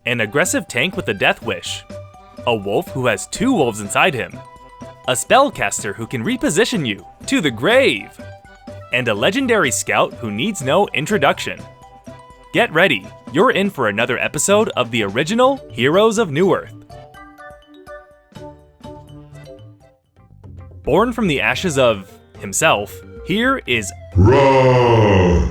an aggressive tank with a death wish, a wolf who has 2 wolves inside him, a spellcaster who can reposition you to the grave, and a legendary scout who needs no introduction. Get ready, you're in for another episode of the original Heroes of Newerth. Born from the ashes of himself, here is Ra!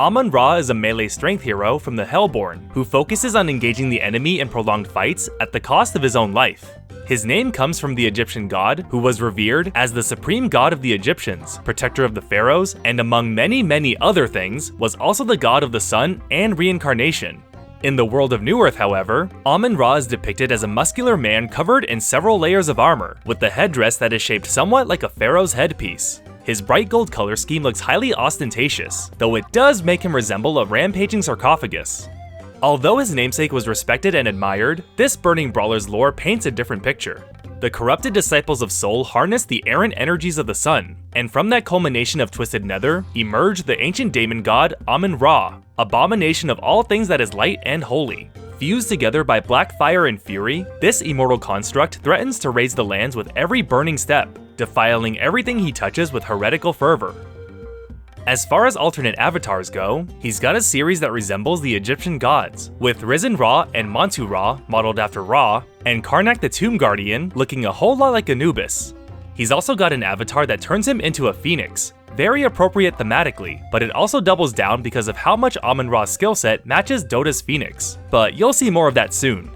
Amun-Ra is a melee strength hero from the Hellborn who focuses on engaging the enemy in prolonged fights at the cost of his own life. His name comes from the Egyptian god, who was revered as the supreme god of the Egyptians, protector of the pharaohs, and among many other things, was also the god of the sun and reincarnation. In the world of Newerth, however, Amun-Ra is depicted as a muscular man covered in several layers of armor, with the headdress that is shaped somewhat like a pharaoh's headpiece. His bright gold color scheme looks highly ostentatious, though it does make him resemble a rampaging sarcophagus. Although his namesake was respected and admired, this burning brawler's lore paints a different picture. The corrupted disciples of Sol harness the errant energies of the sun, and from that culmination of twisted nether, emerged the ancient daemon god Amun-Ra, abomination of all things that is light and holy. Fused together by black fire and fury, this immortal construct threatens to raise the lands with every burning step, defiling everything he touches with heretical fervor. As far as alternate avatars go, he's got a series that resembles the Egyptian gods, with Risen Ra and Montu-Ra modeled after Ra, and Karnak the Tomb Guardian looking a whole lot like Anubis. He's also got an avatar that turns him into a phoenix, very appropriate thematically, but it also doubles down because of how much Amun-Ra's skill set matches Dota's phoenix, but you'll see more of that soon.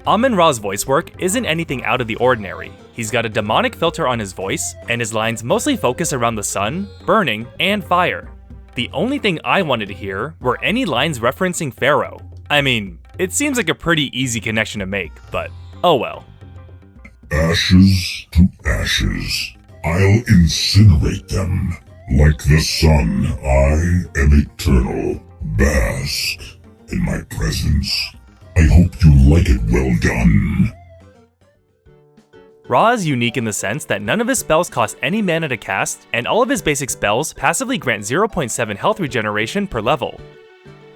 Amun-Ra's voice work isn't anything out of the ordinary. He's got a demonic filter on his voice, and his lines mostly focus around the sun, burning, and fire. The only thing I wanted to hear were any lines referencing Pharaoh. I mean, it seems like a pretty easy connection to make, but oh well. Ashes to ashes, I'll incinerate them. Like the sun, I am eternal. Bask in my presence. I hope you like it well done. Ra is unique in the sense that none of his spells cost any mana to cast, and all of his basic spells passively grant 0.7 health regeneration per level.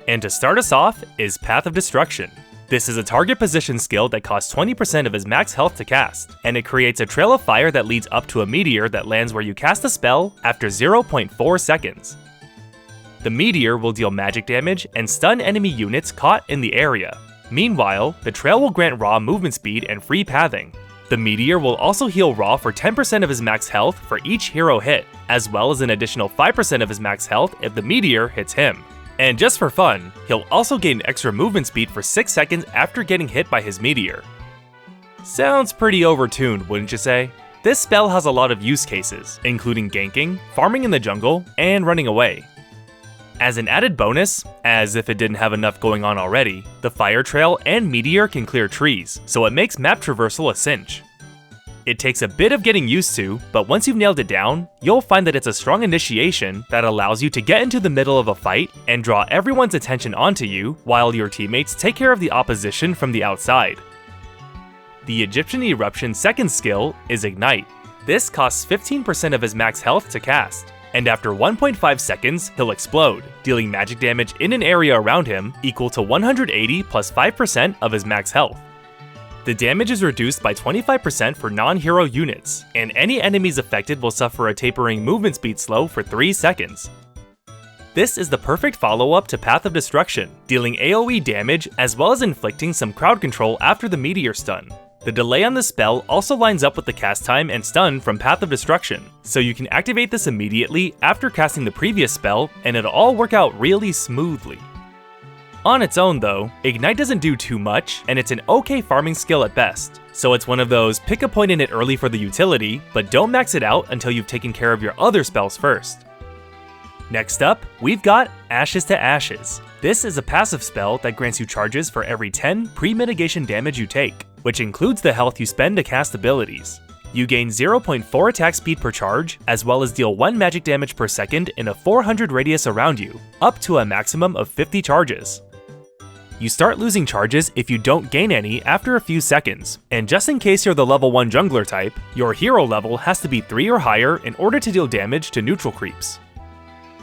And to start us off is Path of Destruction. This is a target position skill that costs 20% of his max health to cast, and it creates a trail of fire that leads up to a meteor that lands where you cast a spell after 0.4 seconds. The meteor will deal magic damage and stun enemy units caught in the area. Meanwhile, the trail will grant Ra movement speed and free pathing. The meteor will also heal Ra for 10% of his max health for each hero hit, as well as an additional 5% of his max health if the meteor hits him. And just for fun, he'll also gain extra movement speed for 6 seconds after getting hit by his meteor. Sounds pretty overtuned, wouldn't you say? This spell has a lot of use cases, including ganking, farming in the jungle, and running away. As an added bonus, as if it didn't have enough going on already, the fire trail and meteor can clear trees, so it makes map traversal a cinch. It takes a bit of getting used to, but once you've nailed it down, you'll find that it's a strong initiation that allows you to get into the middle of a fight and draw everyone's attention onto you while your teammates take care of the opposition from the outside. The Egyptian Eruption's second skill is Ignite. This costs 15% of his max health to cast, and after 1.5 seconds, he'll explode, dealing magic damage in an area around him equal to 180 plus 5% of his max health. The damage is reduced by 25% for non-hero units, and any enemies affected will suffer a tapering movement speed slow for 3 seconds. This is the perfect follow-up to Path of Destruction, dealing AoE damage as well as inflicting some crowd control after the meteor stun. The delay on the spell also lines up with the cast time and stun from Path of Destruction, so you can activate this immediately after casting the previous spell and it'll all work out really smoothly. On its own though, Ignite doesn't do too much, and it's an okay farming skill at best, so it's one of those pick a point in it early for the utility, but don't max it out until you've taken care of your other spells first. Next up, we've got Ashes to Ashes. This is a passive spell that grants you charges for every 10 pre-mitigation damage you take, which includes the health you spend to cast abilities. You gain 0.4 attack speed per charge, as well as deal 1 magic damage per second in a 400 radius around you, up to a maximum of 50 charges. You start losing charges if you don't gain any after a few seconds, and just in case you're the level 1 jungler type, your hero level has to be 3 or higher in order to deal damage to neutral creeps.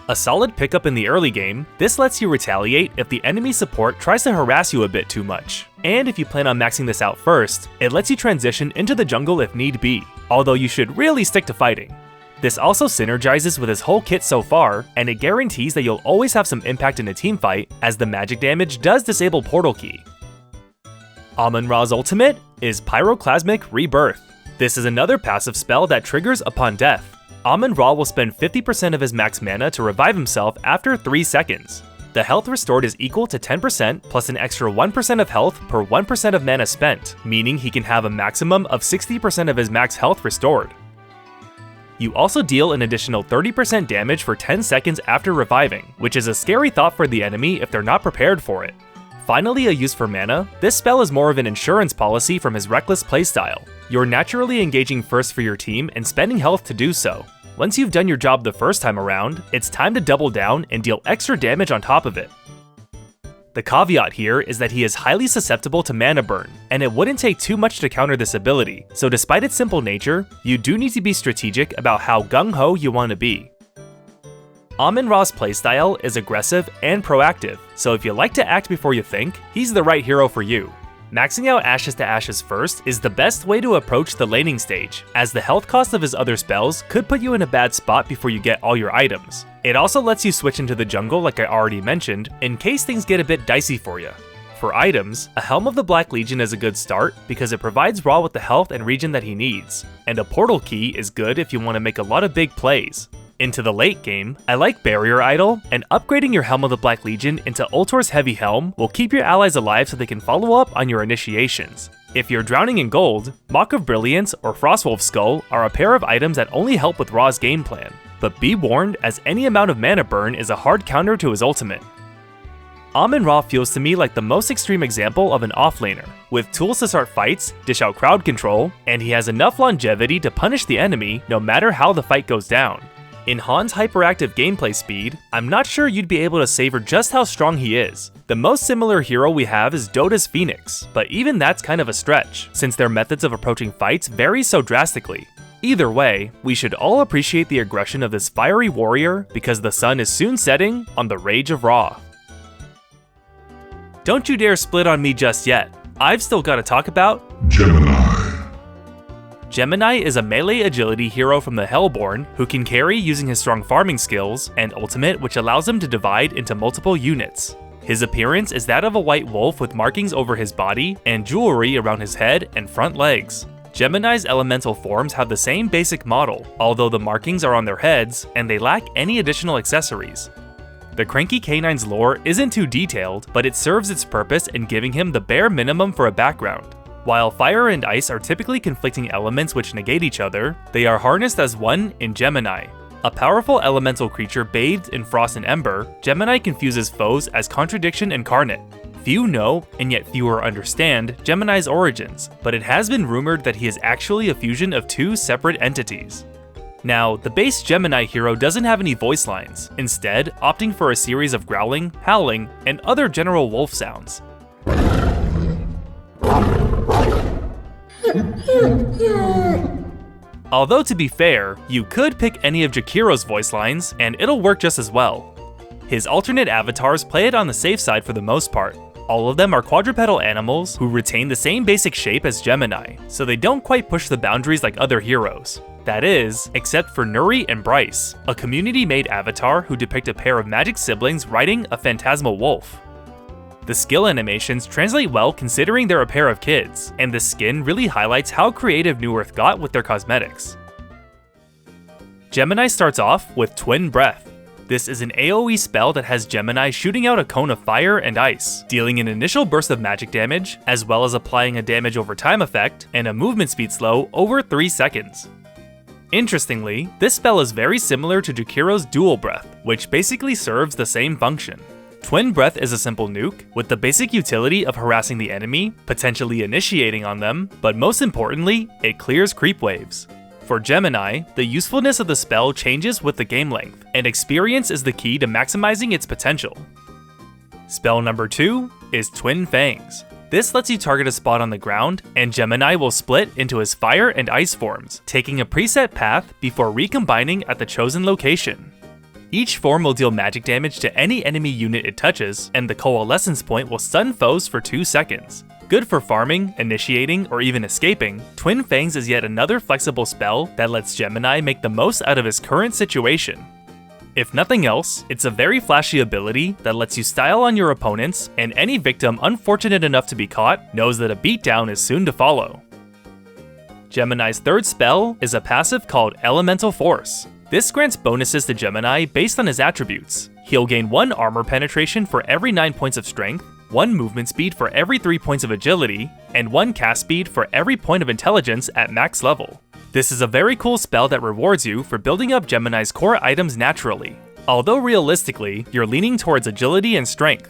A solid pickup in the early game, this lets you retaliate if the enemy support tries to harass you a bit too much. And if you plan on maxing this out first, it lets you transition into the jungle if need be, although you should really stick to fighting. This also synergizes with his whole kit so far, and it guarantees that you'll always have some impact in a teamfight, as the magic damage does disable Portal Key. Amun-Ra's ultimate is Pyroclasmic Rebirth. This is another passive spell that triggers upon death. Amun-Ra will spend 50% of his max mana to revive himself after 3 seconds. The health restored is equal to 10% plus an extra 1% of health per 1% of mana spent, meaning he can have a maximum of 60% of his max health restored. You also deal an additional 30% damage for 10 seconds after reviving, which is a scary thought for the enemy if they're not prepared for it. Finally, a use for mana, this spell is more of an insurance policy from his reckless playstyle. You're naturally engaging first for your team and spending health to do so. Once you've done your job the first time around, it's time to double down and deal extra damage on top of it. The caveat here is that he is highly susceptible to mana burn, and it wouldn't take too much to counter this ability, so despite its simple nature, you do need to be strategic about how gung-ho you want to be. Amun-Ra's playstyle is aggressive and proactive, so if you like to act before you think, he's the right hero for you. Maxing out Ashes to Ashes first is the best way to approach the laning stage, as the health cost of his other spells could put you in a bad spot before you get all your items. It also lets you switch into the jungle like I already mentioned, in case things get a bit dicey for you. For items, a Helm of the Black Legion is a good start because it provides Ra with the health and regen that he needs, and a Portal Key is good if you want to make a lot of big plays. Into the late game, I like Barrier Idol, and upgrading your Helm of the Black Legion into Ultor's Heavy Helm will keep your allies alive so they can follow up on your initiations. If you're drowning in gold, Mock of Brilliance or Frostwolf Skull are a pair of items that only help with Ra's game plan, but be warned as any amount of mana burn is a hard counter to his ultimate. Amun-Ra feels to me like the most extreme example of an offlaner, with tools to start fights, dish out crowd control, and he has enough longevity to punish the enemy no matter how the fight goes down. In Han's hyperactive gameplay speed, I'm not sure you'd be able to savor just how strong he is. The most similar hero we have is Dota's Phoenix, but even that's kind of a stretch, since their methods of approaching fights vary so drastically. Either way, we should all appreciate the aggression of this fiery warrior because the sun is soon setting on the rage of Ra. Don't you dare split on me just yet. I've still got to talk about Gemini. Gemini is a melee agility hero from the Hellborn who can carry using his strong farming skills and ultimate, which allows him to divide into multiple units. His appearance is that of a white wolf with markings over his body and jewelry around his head and front legs. Gemini's elemental forms have the same basic model, although the markings are on their heads and they lack any additional accessories. The Cranky Canine's lore isn't too detailed, but it serves its purpose in giving him the bare minimum for a background. While fire and ice are typically conflicting elements which negate each other, they are harnessed as one in Gemini. A powerful elemental creature bathed in frost and ember, Gemini confuses foes as contradiction incarnate. Few know, and yet fewer understand, Gemini's origins, but it has been rumored that he is actually a fusion of two separate entities. Now, the base Gemini hero doesn't have any voice lines, instead opting for a series of growling, howling, and other general wolf sounds. Although to be fair, you could pick any of Jakiro's voice lines and it'll work just as well. His alternate avatars play it on the safe side for the most part. All of them are quadrupedal animals who retain the same basic shape as Gemini, so they don't quite push the boundaries like other heroes. That is, except for Nuri and Bryce, a community-made avatar who depict a pair of magic siblings riding a phantasmal wolf. The skill animations translate well considering they're a pair of kids, and the skin really highlights how creative Newerth got with their cosmetics. Gemini starts off with Twin Breath. This is an AoE spell that has Gemini shooting out a cone of fire and ice, dealing an initial burst of magic damage, as well as applying a damage over time effect and a movement speed slow over 3 seconds. Interestingly, this spell is very similar to Jakiro's Dual Breath, which basically serves the same function. Twin Breath is a simple nuke, with the basic utility of harassing the enemy, potentially initiating on them, but most importantly, it clears creep waves. For Gemini, the usefulness of the spell changes with the game length, and experience is the key to maximizing its potential. Spell number 2 is Twin Fangs. This lets you target a spot on the ground, and Gemini will split into his fire and ice forms, taking a preset path before recombining at the chosen location. Each form will deal magic damage to any enemy unit it touches, and the Coalescence Point will stun foes for 2 seconds. Good for farming, initiating, or even escaping, Twin Fangs is yet another flexible spell that lets Gemini make the most out of his current situation. If nothing else, it's a very flashy ability that lets you style on your opponents, and any victim unfortunate enough to be caught knows that a beatdown is soon to follow. Gemini's third spell is a passive called Elemental Force. This grants bonuses to Gemini based on his attributes. He'll gain 1 armor penetration for every 9 points of strength, 1 movement speed for every 3 points of agility, and 1 cast speed for every point of intelligence at max level. This is a very cool spell that rewards you for building up Gemini's core items naturally, although realistically, you're leaning towards agility and strength.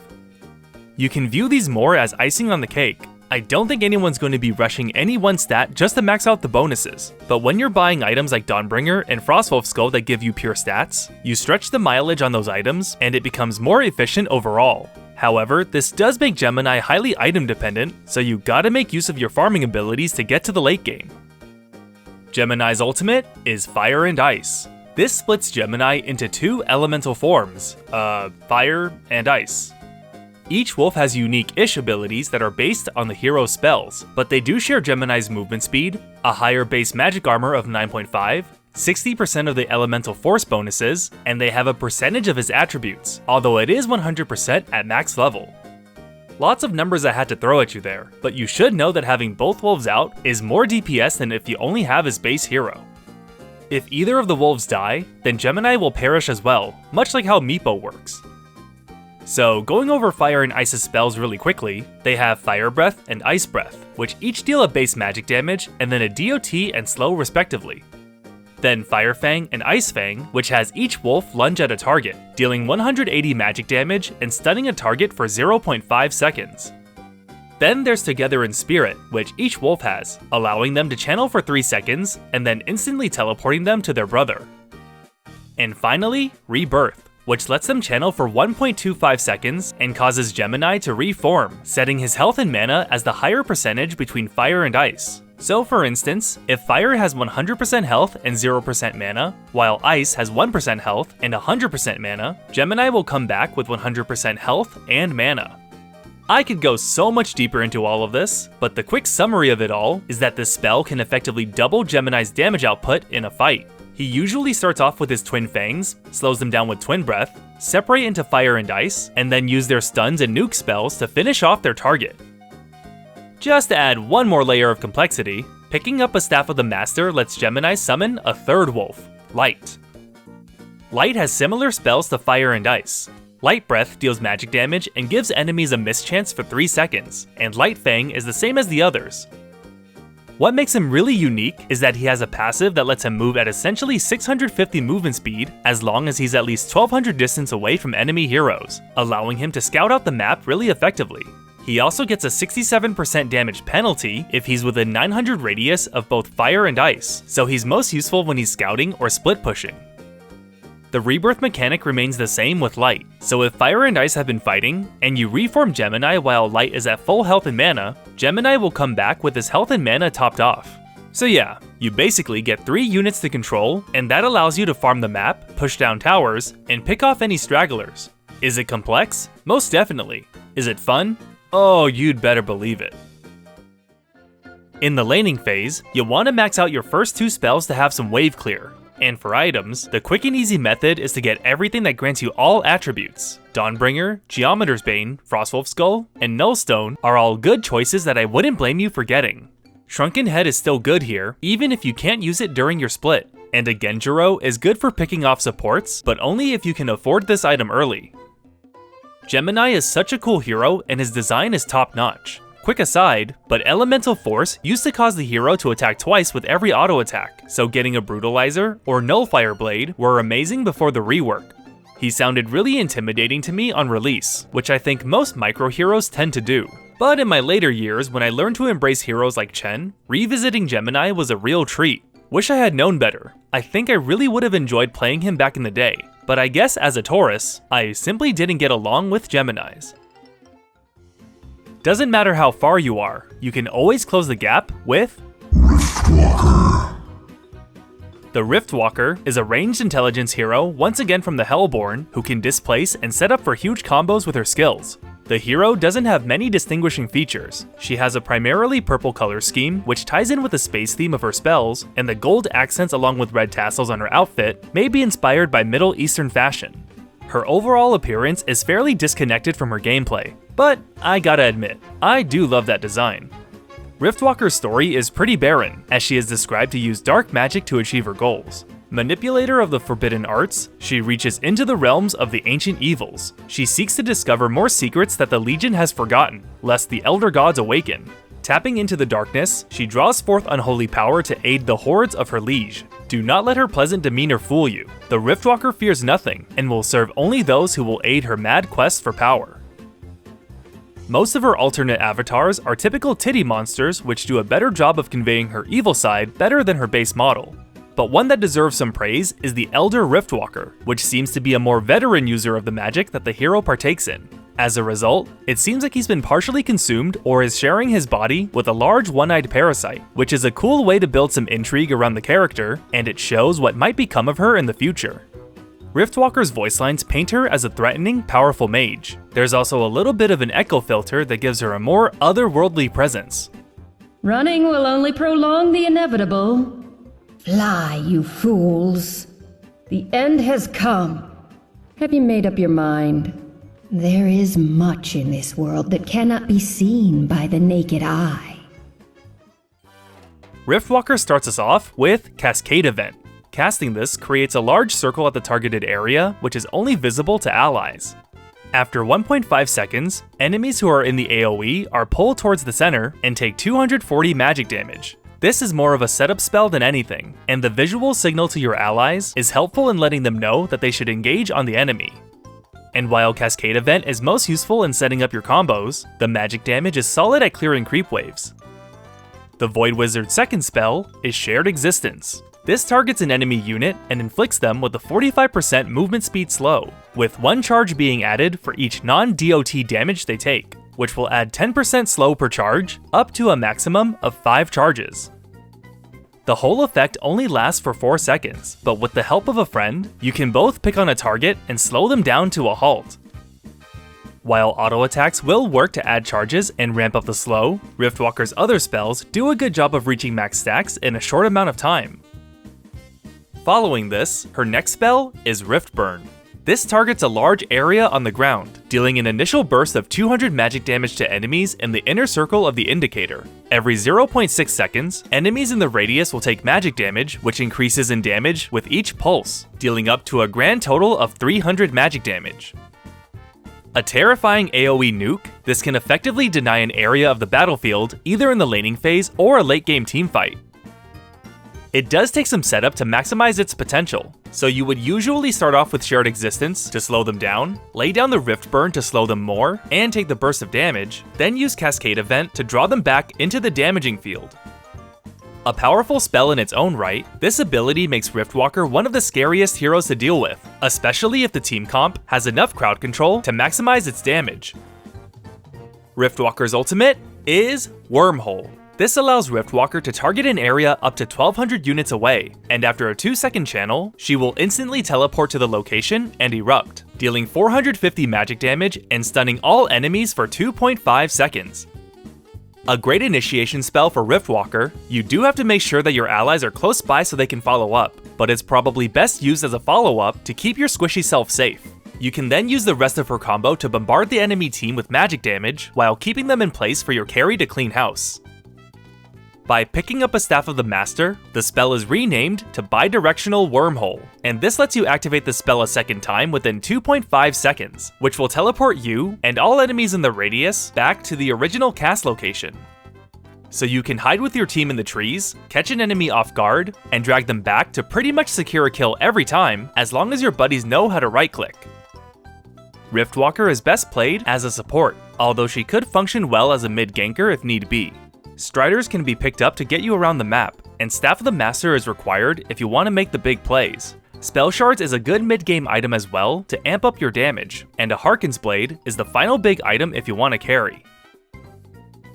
You can view these more as icing on the cake. I don't think anyone's going to be rushing any one stat just to max out the bonuses, but when you're buying items like Dawnbringer and Frostwolf Skull that give you pure stats, you stretch the mileage on those items and it becomes more efficient overall. However, this does make Gemini highly item dependent, so you gotta make use of your farming abilities to get to the late game. Gemini's ultimate is Fire and Ice. This splits Gemini into 2 elemental forms, Fire and Ice. Each wolf has unique-ish abilities that are based on the hero's spells, but they do share Gemini's movement speed, a higher base magic armor of 9.5, 60% of the elemental force bonuses, and they have a percentage of his attributes, although it is 100% at max level. Lots of numbers I had to throw at you there, but you should know that having both wolves out is more DPS than if you only have his base hero. If either of the wolves die, then Gemini will perish as well, much like how Meepo works. So, going over Fire and Ice's spells really quickly, they have Fire Breath and Ice Breath, which each deal a base magic damage and then a DOT and slow respectively. Then Fire Fang and Ice Fang, which has each wolf lunge at a target, dealing 180 magic damage and stunning a target for 0.5 seconds. Then there's Together in Spirit, which each wolf has, allowing them to channel for 3 seconds and then instantly teleporting them to their brother. And finally, Rebirth, which lets them channel for 1.25 seconds and causes Gemini to reform, setting his health and mana as the higher percentage between Fire and Ice. So for instance, if Fire has 100% health and 0% mana, while Ice has 1% health and 100% mana, Gemini will come back with 100% health and mana. I could go so much deeper into all of this, but the quick summary of it all is that this spell can effectively double Gemini's damage output in a fight. He usually starts off with his Twin Fangs, slows them down with Twin Breath, separate into Fire and Ice, and then use their stuns and nuke spells to finish off their target. Just to add one more layer of complexity, picking up a Staff of the Master lets Gemini summon a third wolf, Light. Light has similar spells to Fire and Ice. Light Breath deals magic damage and gives enemies a mischance for 3 seconds, and Light Fang is the same as the others. What makes him really unique is that he has a passive that lets him move at essentially 650 movement speed as long as he's at least 1200 distance away from enemy heroes, allowing him to scout out the map really effectively. He also gets a 67% damage penalty if he's within 900 radius of both Fire and Ice, so he's most useful when he's scouting or split pushing. The Rebirth mechanic remains the same with Light, so if Fire and Ice have been fighting, and you reform Gemini while Light is at full health and mana, Gemini will come back with his health and mana topped off. So yeah, you basically get 3 units to control, and that allows you to farm the map, push down towers, and pick off any stragglers. Is it complex? Most definitely. Is it fun? Oh, you'd better believe it. In the laning phase, you'll want to max out your first 2 spells to have some wave clear. And for items, the quick and easy method is to get everything that grants you all attributes. Dawnbringer, Geometer's Bane, Frostwolf Skull, and Nullstone are all good choices that I wouldn't blame you for getting. Shrunken Head is still good here, even if you can't use it during your split. And a Genjiro is good for picking off supports, but only if you can afford this item early. Gemini is such a cool hero and his design is top notch. Quick aside, but Elemental Force used to cause the hero to attack twice with every auto attack, so getting a Brutalizer or Nullfire Blade were amazing before the rework. He sounded really intimidating to me on release, which I think most micro heroes tend to do. But in my later years, when I learned to embrace heroes like Chen, revisiting Gemini was a real treat. Wish I had known better. I think I really would have enjoyed playing him back in the day. But I guess as a Taurus, I simply didn't get along with Geminis. Doesn't matter how far you are, you can always close the gap with Riftwalker. The Riftwalker is a ranged intelligence hero once again from the Hellborn who can displace and set up for huge combos with her skills. The hero doesn't have many distinguishing features. She has a primarily purple color scheme, which ties in with the space theme of her spells, and the gold accents along with red tassels on her outfit may be inspired by Middle Eastern fashion. Her overall appearance is fairly disconnected from her gameplay, but I gotta admit, I do love that design. Riftwalker's story is pretty barren, as she is described to use dark magic to achieve her goals. Manipulator of the forbidden arts, she reaches into the realms of the ancient evils. She seeks to discover more secrets that the Legion has forgotten, lest the Elder Gods awaken. Tapping into the darkness, she draws forth unholy power to aid the hordes of her liege. Do not let her pleasant demeanor fool you. The Riftwalker fears nothing, and will serve only those who will aid her mad quest for power. Most of her alternate avatars are typical titty monsters which do a better job of conveying her evil side better than her base model. But one that deserves some praise is the Elder Riftwalker, which seems to be a more veteran user of the magic that the hero partakes in. As a result, it seems like he's been partially consumed or is sharing his body with a large one-eyed parasite, which is a cool way to build some intrigue around the character, and it shows what might become of her in the future. Riftwalker's voice lines paint her as a threatening, powerful mage. There's also a little bit of an echo filter that gives her a more otherworldly presence. Running will only prolong the inevitable. Fly, you fools. The end has come. Have you made up your mind? There is much in this world that cannot be seen by the naked eye. Riftwalker starts us off with Cascade Event. Casting this creates a large circle at the targeted area, which is only visible to allies. After 1.5 seconds, enemies who are in the AoE are pulled towards the center and take 240 magic damage. This is more of a setup spell than anything, and the visual signal to your allies is helpful in letting them know that they should engage on the enemy. And while Cascade Event is most useful in setting up your combos, the magic damage is solid at clearing creep waves. The Void Wizard's second spell is Shared Existence. This targets an enemy unit and inflicts them with a 45% movement speed slow, with one charge being added for each non-DOT damage they take, which will add 10% slow per charge, up to a maximum of 5 charges. The whole effect only lasts for 4 seconds, but with the help of a friend, you can both pick on a target and slow them down to a halt. While auto attacks will work to add charges and ramp up the slow, Riftwalker's other spells do a good job of reaching max stacks in a short amount of time. Following this, her next spell is Riftburn. This targets a large area on the ground, dealing an initial burst of 200 magic damage to enemies in the inner circle of the indicator. Every 0.6 seconds, enemies in the radius will take magic damage, which increases in damage with each pulse, dealing up to a grand total of 300 magic damage. A terrifying AoE nuke, this can effectively deny an area of the battlefield either in the laning phase or a late game teamfight. It does take some setup to maximize its potential, so you would usually start off with Shared Existence to slow them down, lay down the Riftburn to slow them more and take the burst of damage, then use Cascade Event to draw them back into the damaging field. A powerful spell in its own right, this ability makes Riftwalker one of the scariest heroes to deal with, especially if the team comp has enough crowd control to maximize its damage. Riftwalker's ultimate is Wormhole. This allows Riftwalker to target an area up to 1200 units away, and after a 2-second channel, she will instantly teleport to the location and erupt, dealing 450 magic damage and stunning all enemies for 2.5 seconds. A great initiation spell for Riftwalker, you do have to make sure that your allies are close by so they can follow up, but it's probably best used as a follow-up to keep your squishy self safe. You can then use the rest of her combo to bombard the enemy team with magic damage while keeping them in place for your carry to clean house. By picking up a Staff of the Master, the spell is renamed to Bidirectional Wormhole, and this lets you activate the spell a second time within 2.5 seconds, which will teleport you and all enemies in the radius back to the original cast location. So you can hide with your team in the trees, catch an enemy off guard, and drag them back to pretty much secure a kill every time, as long as your buddies know how to right-click. Riftwalker is best played as a support, although she could function well as a mid-ganker if need be. Striders can be picked up to get you around the map, and Staff of the Master is required if you want to make the big plays. Spell Shards is a good mid-game item as well to amp up your damage, and a Harken's Blade is the final big item if you want to carry.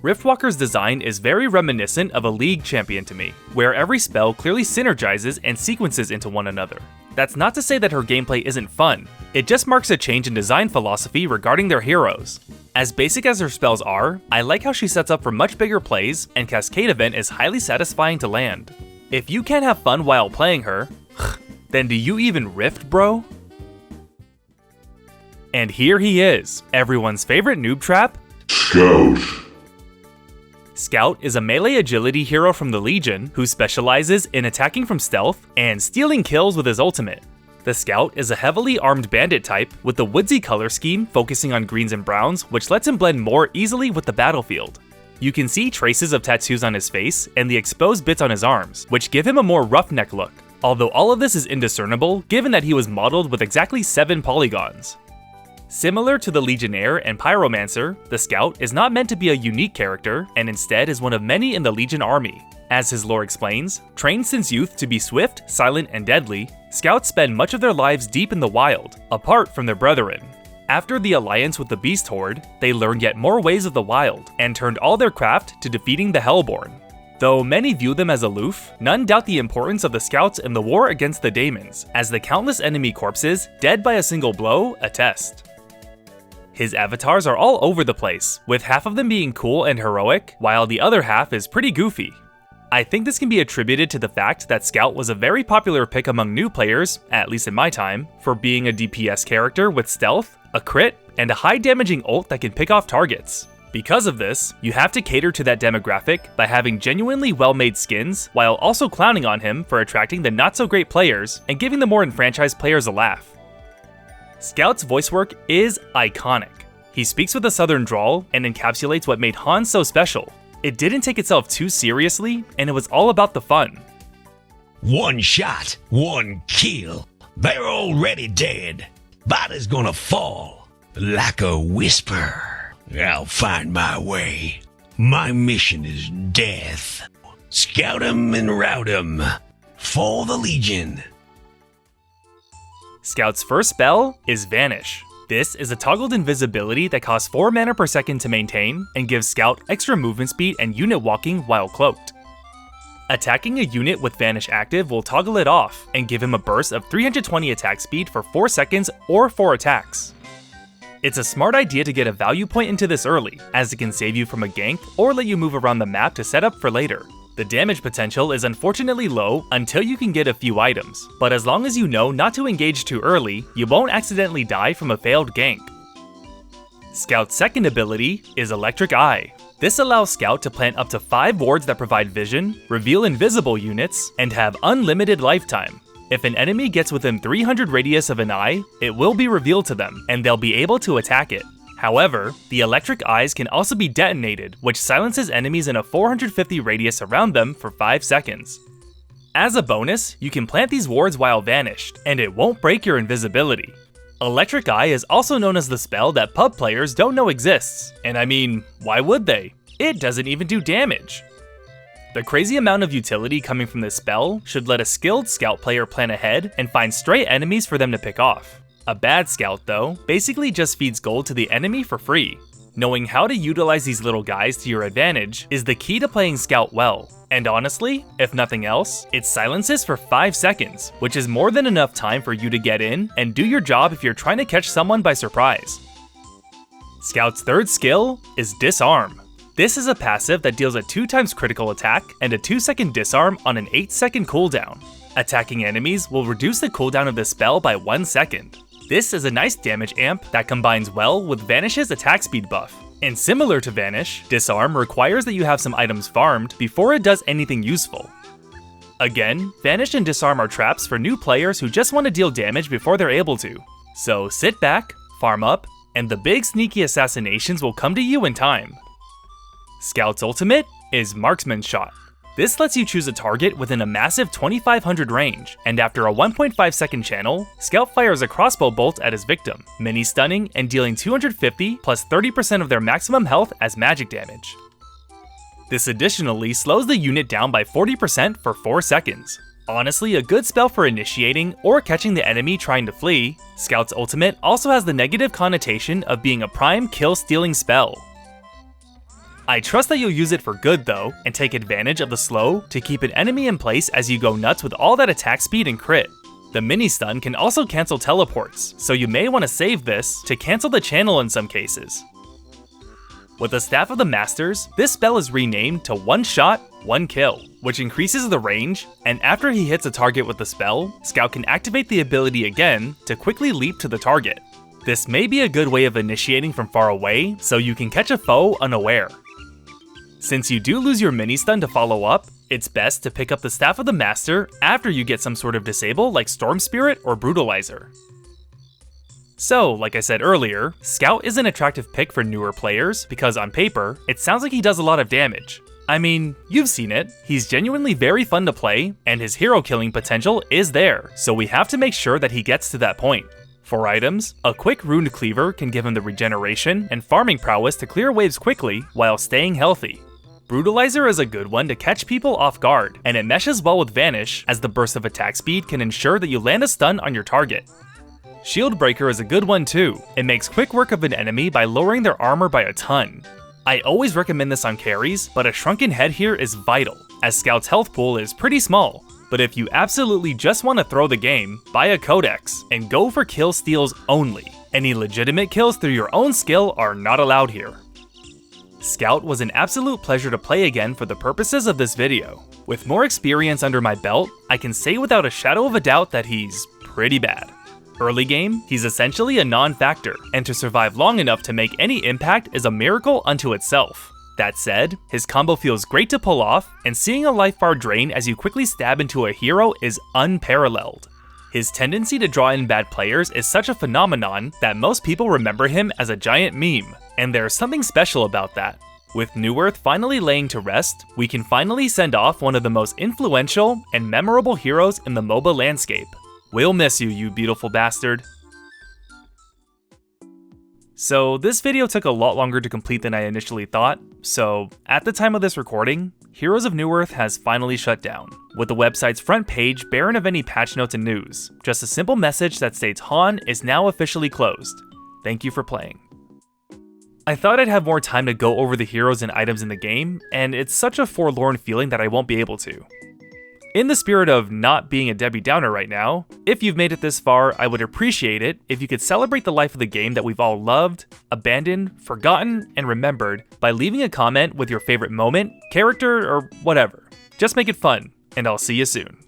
Riftwalker's design is very reminiscent of a League champion to me, where every spell clearly synergizes and sequences into one another. That's not to say that her gameplay isn't fun, it just marks a change in design philosophy regarding their heroes. As basic as her spells are, I like how she sets up for much bigger plays, and Cascade Event is highly satisfying to land. If you can't have fun while playing her, then do you even Rift, bro? And here he is, everyone's favorite noob trap, Scout. Scout is a melee agility hero from the Legion who specializes in attacking from stealth and stealing kills with his ultimate. The Scout is a heavily armed bandit type with the woodsy color scheme focusing on greens and browns, which lets him blend more easily with the battlefield. You can see traces of tattoos on his face and the exposed bits on his arms, which give him a more roughneck look, although all of this is indiscernible given that he was modeled with exactly 7 polygons. Similar to the Legionnaire and Pyromancer, the Scout is not meant to be a unique character, and instead is one of many in the Legion army. As his lore explains, trained since youth to be swift, silent, and deadly, Scouts spend much of their lives deep in the wild, apart from their brethren. After the alliance with the Beast Horde, they learned yet more ways of the wild, and turned all their craft to defeating the Hellborn. Though many view them as aloof, none doubt the importance of the Scouts in the war against the Daemons, as the countless enemy corpses, dead by a single blow, attest. His avatars are all over the place, with half of them being cool and heroic, while the other half is pretty goofy. I think this can be attributed to the fact that Scout was a very popular pick among new players, at least in my time, for being a DPS character with stealth, a crit, and a high damaging ult that can pick off targets. Because of this, you have to cater to that demographic by having genuinely well-made skins, while also clowning on him for attracting the not-so-great players and giving the more enfranchised players a laugh. Scout's voice work is iconic. He speaks with a southern drawl and encapsulates what made Han so special. It didn't take itself too seriously, and it was all about the fun. One shot, one kill. They're already dead. Body's gonna fall like a whisper. I'll find my way. My mission is death. Scout 'em and rout 'em for the Legion. Scout's first spell is Vanish. This is a toggled invisibility that costs 4 mana per second to maintain and gives Scout extra movement speed and unit walking while cloaked. Attacking a unit with Vanish active will toggle it off and give him a burst of 320 attack speed for 4 seconds or 4 attacks. It's a smart idea to get a value point into this early, as it can save you from a gank or let you move around the map to set up for later. The damage potential is unfortunately low until you can get a few items, but as long as you know not to engage too early, you won't accidentally die from a failed gank. Scout's second ability is Electric Eye. This allows Scout to plant up to 5 wards that provide vision, reveal invisible units, and have unlimited lifetime. If an enemy gets within 300 radius of an eye, it will be revealed to them, and they'll be able to attack it. However, the electric eyes can also be detonated, which silences enemies in a 450 radius around them for 5 seconds. As a bonus, you can plant these wards while vanished, and it won't break your invisibility. Electric Eye is also known as the spell that pub players don't know exists, and I mean, why would they? It doesn't even do damage. The crazy amount of utility coming from this spell should let a skilled Scout player plan ahead and find stray enemies for them to pick off. A bad Scout, though, basically just feeds gold to the enemy for free. Knowing how to utilize these little guys to your advantage is the key to playing Scout well. And honestly, if nothing else, it silences for 5 seconds, which is more than enough time for you to get in and do your job if you're trying to catch someone by surprise. Scout's third skill is Disarm. This is a passive that deals a 2x critical attack and a 2-second disarm on an 8-second cooldown. Attacking enemies will reduce the cooldown of this spell by 1 second. This is a nice damage amp that combines well with Vanish's attack speed buff. And similar to Vanish, Disarm requires that you have some items farmed before it does anything useful. Again, Vanish and Disarm are traps for new players who just want to deal damage before they're able to. So sit back, farm up, and the big sneaky assassinations will come to you in time. Scout's ultimate is Marksman Shot. This lets you choose a target within a massive 2500 range, and after a 1.5 second channel, Scout fires a crossbow bolt at his victim, mini-stunning and dealing 250 plus 30% of their maximum health as magic damage. This additionally slows the unit down by 40% for 4 seconds. Honestly, a good spell for initiating or catching the enemy trying to flee. Scout's ultimate also has the negative connotation of being a prime kill-stealing spell. I trust that you'll use it for good though, and take advantage of the slow to keep an enemy in place as you go nuts with all that attack speed and crit. The mini stun can also cancel teleports, so you may want to save this to cancel the channel in some cases. With the Staff of the Masters, this spell is renamed to One Shot, One Kill, which increases the range, and after he hits a target with the spell, Scout can activate the ability again to quickly leap to the target. This may be a good way of initiating from far away, so you can catch a foe unaware. Since you do lose your mini stun to follow up, it's best to pick up the Staff of the Master after you get some sort of disable like Storm Spirit or Brutalizer. So, like I said earlier, Scout is an attractive pick for newer players because on paper, it sounds like he does a lot of damage. I mean, you've seen it, he's genuinely very fun to play, and his hero killing potential is there, so we have to make sure that he gets to that point. For items, a quick Runed Cleaver can give him the regeneration and farming prowess to clear waves quickly while staying healthy. Brutalizer is a good one to catch people off guard, and it meshes well with Vanish as the burst of attack speed can ensure that you land a stun on your target. Shield Breaker is a good one too. It makes quick work of an enemy by lowering their armor by a ton. I always recommend this on carries, but a Shrunken Head here is vital, as Scout's health pool is pretty small. But if you absolutely just want to throw the game, buy a Codex, and go for kill steals only. Any legitimate kills through your own skill are not allowed here. Scout was an absolute pleasure to play again for the purposes of this video. With more experience under my belt, I can say without a shadow of a doubt that he's pretty bad. Early game, he's essentially a non-factor, and to survive long enough to make any impact is a miracle unto itself. That said, his combo feels great to pull off, and seeing a life bar drain as you quickly stab into a hero is unparalleled. His tendency to draw in bad players is such a phenomenon that most people remember him as a giant meme, and there's something special about that. With Newerth finally laying to rest, we can finally send off one of the most influential and memorable heroes in the MOBA landscape. We'll miss you, you beautiful bastard. So this video took a lot longer to complete than I initially thought, so at the time of this recording, Heroes of Newerth has finally shut down, with the website's front page barren of any patch notes and news, just a simple message that states Han is now officially closed. Thank you for playing. I thought I'd have more time to go over the heroes and items in the game, and it's such a forlorn feeling that I won't be able to. In the spirit of not being a Debbie Downer right now, if you've made it this far, I would appreciate it if you could celebrate the life of the game that we've all loved, abandoned, forgotten, and remembered by leaving a comment with your favorite moment, character, or whatever. Just make it fun, and I'll see you soon.